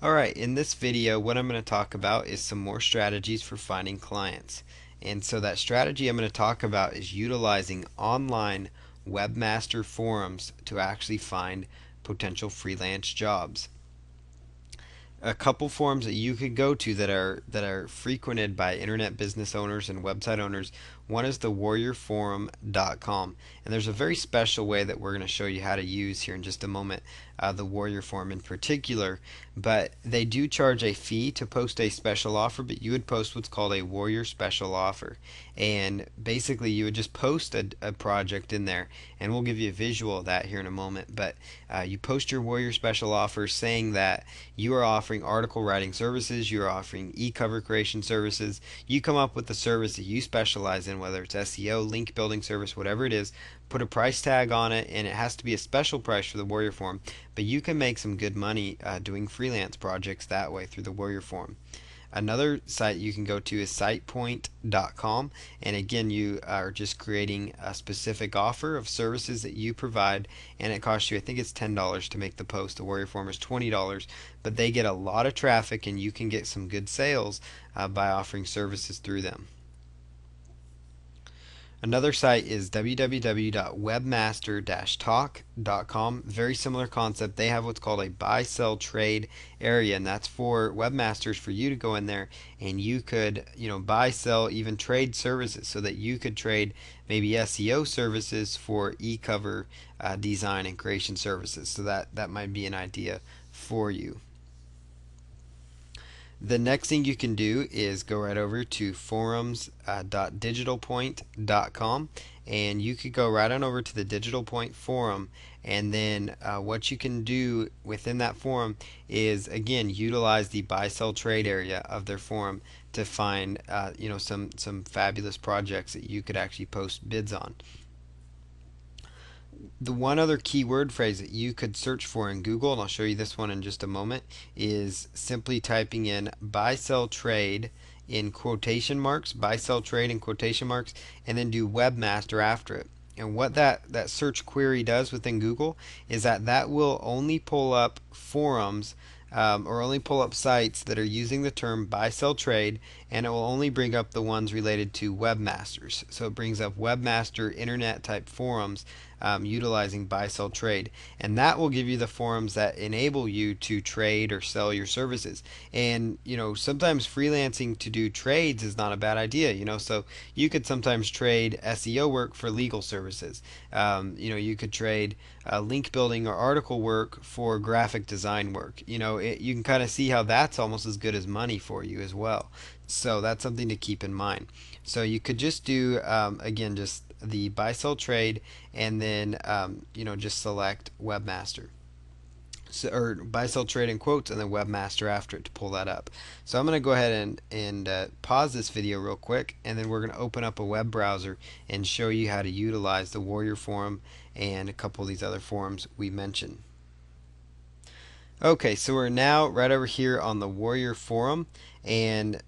Alright, in this video what I'm going to talk about is some more strategies for finding clients. And so that strategy I'm going to talk about is utilizing online webmaster forums to actually find potential freelance jobs. A couple forums that you could go to that are frequented by internet business owners and website owners. One is the warriorforum.com, and there's a very special way that we're going to show you how to use here in just a moment, the Warrior Forum in particular. But they do charge a fee to post a special offer, but you would post what's called a Warrior Special Offer. And basically you would just post a project in there, and we'll give you a visual of that here in a moment. But you post your Warrior Special Offer saying that you are offering article writing services, you are offering e-cover creation services. You come up with the service that you specialize in, whether it's SEO, link building service, whatever it is. Put a price tag on it, and it has to be a special price for the Warrior Forum, but you can make some good money doing freelance projects that way through the Warrior Forum. Another site you can go to is sitepoint.com, and again you are just creating a specific offer of services that you provide, and it costs you, I think it's $10 to make the post. The Warrior Forum is $20, but they get a lot of traffic and you can get some good sales by offering services through them. Another site is www.webmaster-talk.com. Very similar concept. They have what's called a buy, sell, trade area, and that's for webmasters, for you to go in there and you could, buy, sell, even trade services, so that you could trade maybe SEO services for e-cover design and creation services. So that might be an idea for you. The next thing you can do is go right over to forums.digitalpoint.com, and you could go right on over to the Digital Point forum, and then what you can do within that forum is again utilize the buy sell trade area of their forum to find some fabulous projects that you could actually post bids on. The one other keyword phrase that you could search for in Google, and I'll show you this one in just a moment, is simply typing in buy sell trade in quotation marks, buy sell trade in quotation marks, and then do webmaster after it. And what that search query does within Google is that will only pull up forums or only pull up sites that are using the term buy sell trade, and it will only bring up the ones related to webmasters. So it brings up webmaster internet type forums utilizing buy sell trade, and that will give you the forums that enable you to trade or sell your services. And sometimes freelancing to do trades is not a bad idea. So you could sometimes trade SEO work for legal services. You could trade link building or article work for graphic design work. You can kind of see how that's almost as good as money for you as well. So that's something to keep in mind. So you could just do again just the buy sell trade, and then just select webmaster. So, or buy sell trade in quotes and then webmaster after it to pull that up. So I'm going to go ahead and pause this video real quick, and then we're going to open up a web browser and show you how to utilize the Warrior Forum and a couple of these other forums we mentioned. Okay, so we're now right over here on the Warrior Forum, and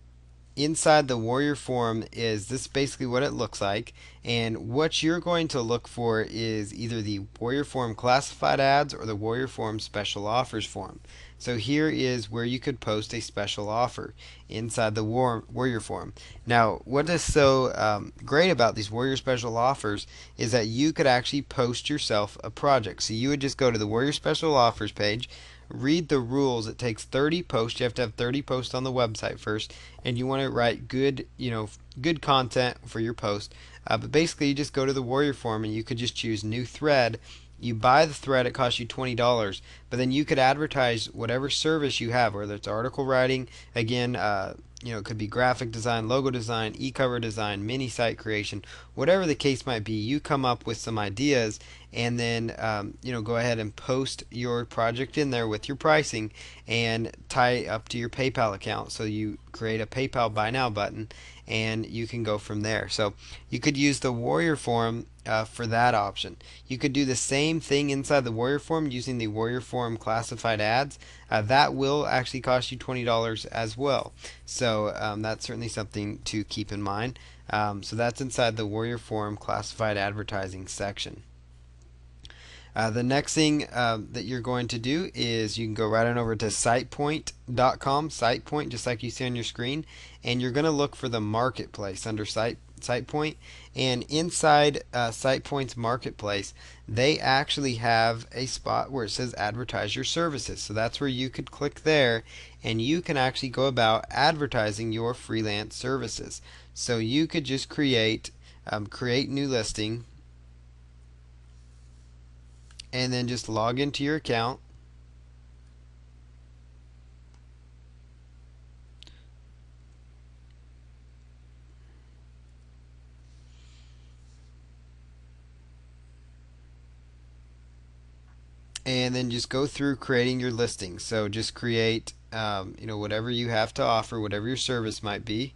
inside the Warrior Forum is this basically what it looks like. And what you're going to look for is either the Warrior Forum classified ads or the Warrior Forum special offers forum. So here is where you could post a special offer inside the Warrior Forum. Now what is so great about these Warrior special offers is that you could actually post yourself a project. So you would just go to the Warrior special offers page, read the rules. It takes 30 posts. You have to have 30 posts on the website first, and you want to write good content for your post. But basically you just go to the Warrior Forum and you could just choose new thread. You buy the thread, it costs you $20, but then you could advertise whatever service you have, whether it's article writing, again, it could be graphic design, logo design, e-cover design, mini site creation, whatever the case might be. You come up with some ideas, and then go ahead and post your project in there with your pricing and tie it up to your PayPal account. So you create a PayPal buy now button, and you can go from there. So you could use the Warrior Forum for that option. You could do the same thing inside the Warrior Forum using the Warrior Forum classified ads. That will actually cost you $20 as well. So that's certainly something to keep in mind. So that's inside the Warrior Forum classified advertising section. The next thing that you're going to do is you can go right on over to sitepoint.com, SitePoint, just like you see on your screen, and you're going to look for the marketplace under SitePoint. And inside SitePoint's marketplace, they actually have a spot where it says advertise your services. So that's where you could click there, and you can actually go about advertising your freelance services. So you could just create new listing, and then just log into your account. And then just go through creating your listings. So just create, whatever you have to offer, whatever your service might be.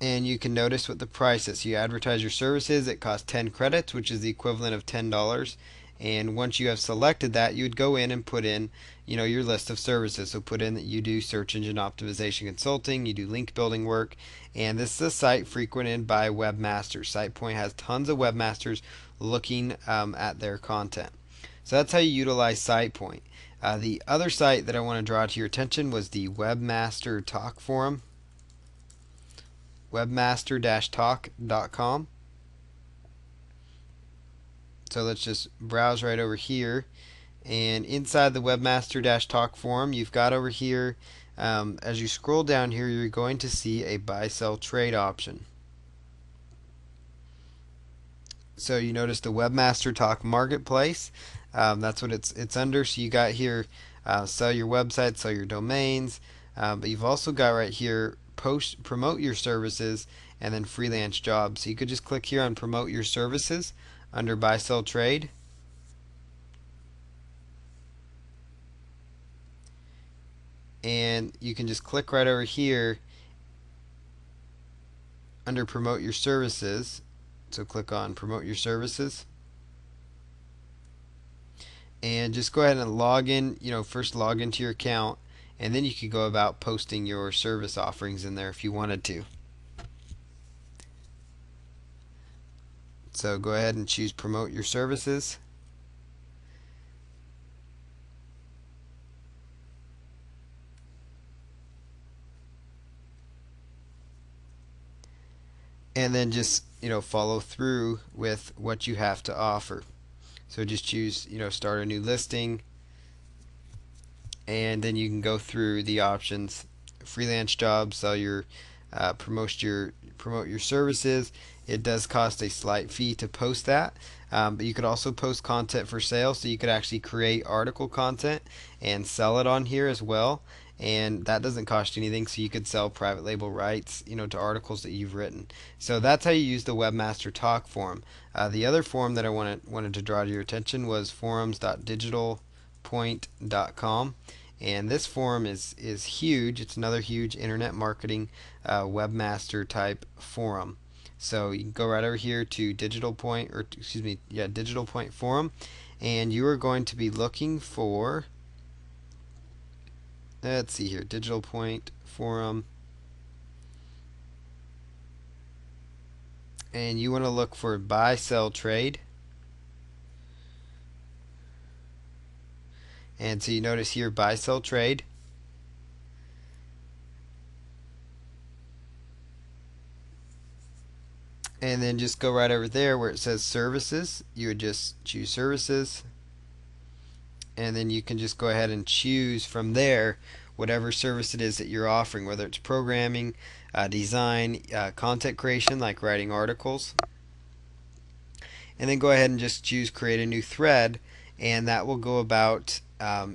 And you can notice what the price is. So you advertise your services, it costs 10 credits, which is the equivalent of $10. And once you have selected that, you would go in and put in, your list of services. So put in that you do search engine optimization consulting, you do link building work, and this is a site frequented by webmasters. SitePoint has tons of webmasters looking at their content. So that's how you utilize SitePoint. The other site that I want to draw to your attention was the Webmaster Talk Forum, webmaster-talk.com. So let's just browse right over here, and inside the Webmaster-Talk forum, you've got over here, as you scroll down here, you're going to see a buy sell trade option. So you notice the Webmaster Talk Marketplace, that's what it's under. So you got here sell your website, sell your domains, but you've also got right here promote your services, and then freelance jobs. So you could just click here on promote your services under buy sell trade, and you can just click right over here under promote your services. So click on promote your services, and just go ahead and log in, first log into your account, and then you could go about posting your service offerings in there if you wanted to. So go ahead and choose promote your services. And then just, follow through with what you have to offer. So just choose, start a new listing, and then you can go through the options: freelance jobs, sell your promote your services. It does cost a slight fee to post that, but you could also post content for sale. So you could actually create article content and sell it on here as well, and that doesn't cost you anything. So you could sell private label rights, to articles that you've written. So that's how you use the Webmaster Talk forum. The other forum that I wanted to draw to your attention was forums.digitalpoint.com. And this forum is huge. It's another huge internet marketing webmaster type forum. So you can go right over here to Digital Point forum, and you are going to be looking for, let's see here, Digital Point forum, and you want to look for buy sell trade. And so you notice here buy sell trade, and then just go right over there where it says services. You would just choose services, and then you can just go ahead and choose from there whatever service it is that you're offering, whether it's programming, design, content creation like writing articles, and then go ahead and just choose create a new thread, and that will go about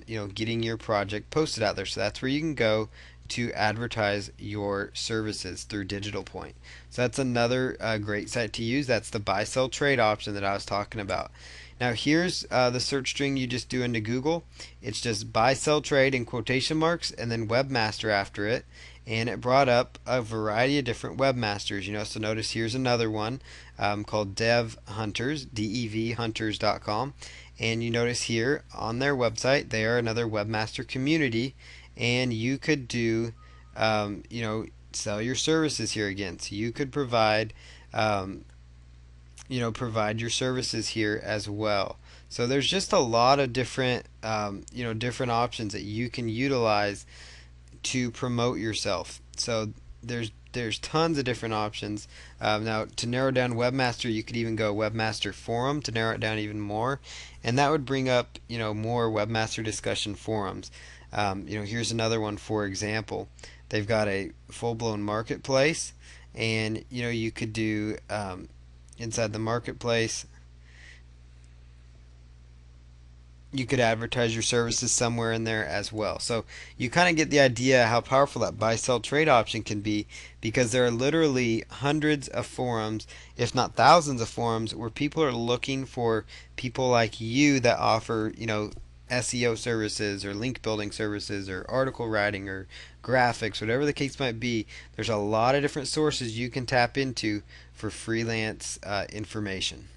getting your project posted out there. So that's where you can go to advertise your services through Digital Point. So that's another great site to use. That's the buy sell trade option that I was talking about. Now here's the search string you just do into Google. It's just buy sell trade in quotation marks and then webmaster after it, and it brought up a variety of different webmasters. So notice here's another one called Dev Hunters, DEVhunters.com, and you notice here on their website they are another webmaster community, and you could do sell your services here again. So you could provide provide your services here as well. So there's just a lot of different different options that you can utilize to promote yourself. So there's tons of different options. Now, to narrow down webmaster, you could even go webmaster forum to narrow it down even more, and that would bring up more webmaster discussion forums. Here's another one for example. They've got a full-blown marketplace, and you could do inside the marketplace, you could advertise your services somewhere in there as well. So you kind of get the idea how powerful that buy sell trade option can be, because there are literally hundreds of forums, if not thousands of forums, where people are looking for people like you that offer, SEO services or link building services or article writing or graphics, whatever the case might be. There's a lot of different sources you can tap into for freelance information.